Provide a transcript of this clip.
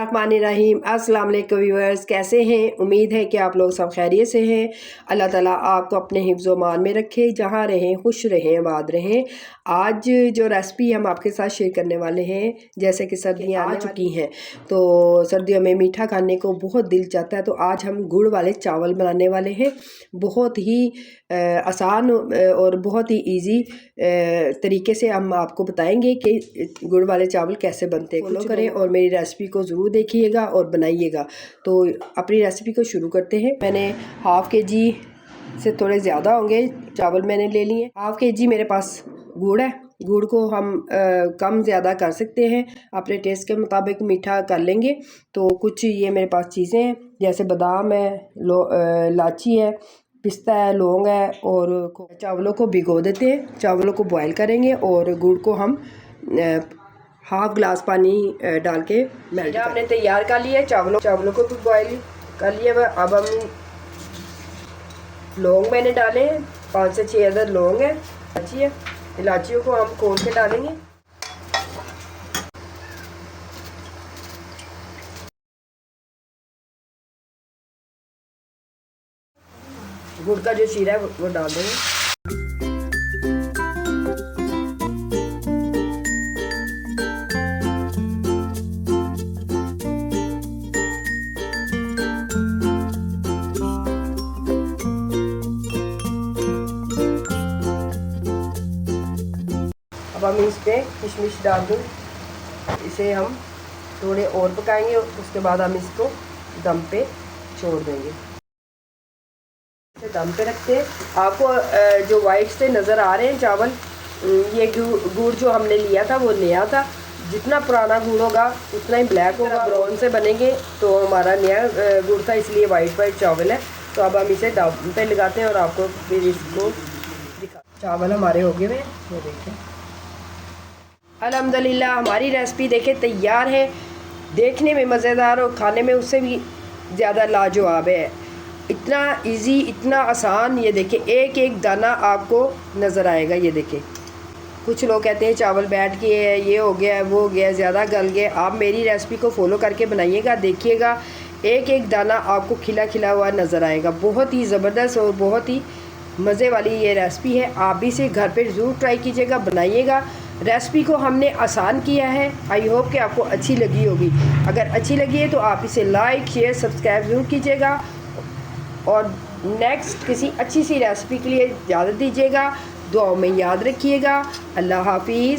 बिस्मिल्लाहिर्रहमानिर्रहीम। अस्सलाम वालेकुम व्यूअर्स, कैसे हैं? उम्मीद है कि आप लोग सब खैरियत से हैं। अल्लाह ताला आपको अपने हिफ्ज़ व मान में रखे, जहाँ रहें खुश रहें, आबाद रहें। आज जो रेसिपी हम आपके साथ शेयर करने वाले हैं, जैसे कि सर्दियाँ आ चुकी हैं तो सर्दियों में मीठा खाने को बहुत दिल चाहता है, तो आज हम गुड़ वाले चावल बनाने वाले हैं। बहुत ही आसान और बहुत ही इजी तरीके से हम आपको बताएंगे कि गुड़ वाले चावल कैसे बनते हैं। फॉलो करें और मेरी रेसिपी को ज़रूर देखिएगा और बनाइएगा। तो अपनी रेसिपी को शुरू करते हैं। मैंने हाफ़ के जी से थोड़े ज़्यादा होंगे चावल मैंने ले लिए। हाफ़ के जी मेरे पास गुड़ है। गुड़ को हम कम ज़्यादा कर सकते हैं, अपने टेस्ट के मुताबिक मीठा कर लेंगे। तो कुछ ये मेरे पास चीज़ें हैं, जैसे बादाम है, इलायची है, पिस्ता है, लौंग है। और चावलों को भिगो देते हैं, चावलों को बॉयल करेंगे और गुड़ को हम हाफ़ ग्लास पानी डाल के मेल्ट हमने तैयार कर लिया है। चावलों को भी बॉयल कर लिया। अब हम लौंग मैंने डाले हैं, 5 से 6 अदद लौंग है, इलायची है। इलायचियों को हम खोल के डालेंगे। गुड़ का जो शीरा है वो डाल देंगे। अब हम इस पे किशमिश डाल दूँ, इसे हम थोड़े और पकाएंगे, उसके बाद हम इसको दम पे छोड़ देंगे। दम पे रखते हैं। आपको जो वाइट से नज़र आ रहे हैं चावल, ये गुड़ जो हमने लिया था वो नया था। जितना पुराना गुड़ होगा उतना ही ब्लैक होगा, ब्राउन से बनेंगे। तो हमारा नया गुड़ था, इसलिए वाइट चावल है। तो अब हम इसे दम पे लगाते हैं और आपको फिर इसको दिखा। चावल हमारे हो गए हैं, वो देखें। अल्हम्दुलिल्लाह हमारी रेसिपी देखें तैयार है। देखने में मज़ेदार और खाने में उससे भी ज़्यादा लाजवाब है। इतना इजी, इतना आसान। ये देखें, एक एक दाना आपको नज़र आएगा। ये देखें, कुछ लोग कहते हैं चावल बैठ गए है, ये हो गया, वो हो गया, ज़्यादा गल गए। आप मेरी रेसिपी को फॉलो करके बनाइएगा, देखिएगा एक एक दाना आपको खिला खिला हुआ नज़र आएगा। बहुत ही ज़बरदस्त और बहुत ही मज़े वाली ये रेसिपी है। आप भी इसे घर पे ज़रूर ट्राई कीजिएगा, बनाइएगा। रेसिपी को हमने आसान किया है। आई होप कि आपको अच्छी लगी होगी। अगर अच्छी लगी है तो आप इसे लाइक, शेयर, सब्सक्राइब ज़रूर कीजिएगा और नेक्स्ट किसी अच्छी सी रेसिपी के लिए इजाज़त दीजिएगा। दुआओं में याद रखिएगा। अल्लाह हाफिज़।